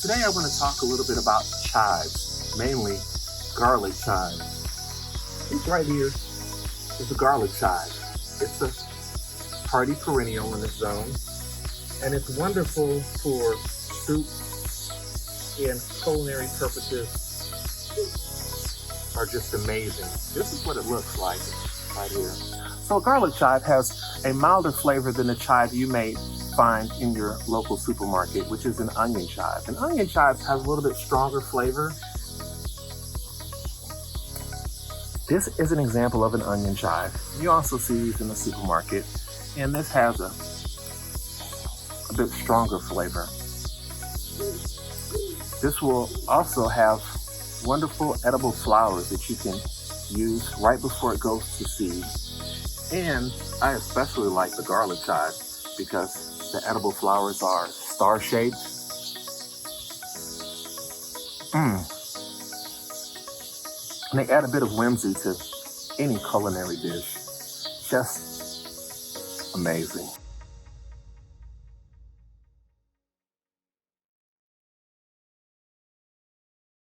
Today I want to talk a little bit about chives, mainly garlic chives. This right here is a garlic chive. It's a hardy perennial in this zone, and it's wonderful for soup and culinary purposes. Are just amazing. This is what it looks like right here. So a garlic chive has a milder flavor than the chive you may find in your local supermarket, which is an onion chive. An onion chive has a little bit stronger flavor. This is an example of an onion chive. You also see these in the supermarket, and this has a bit stronger flavor. This will also have wonderful edible flowers that you can use right before it goes to seed. And I especially like the garlic chive because the edible flowers are star-shaped. And they add a bit of whimsy to any culinary dish. Just amazing.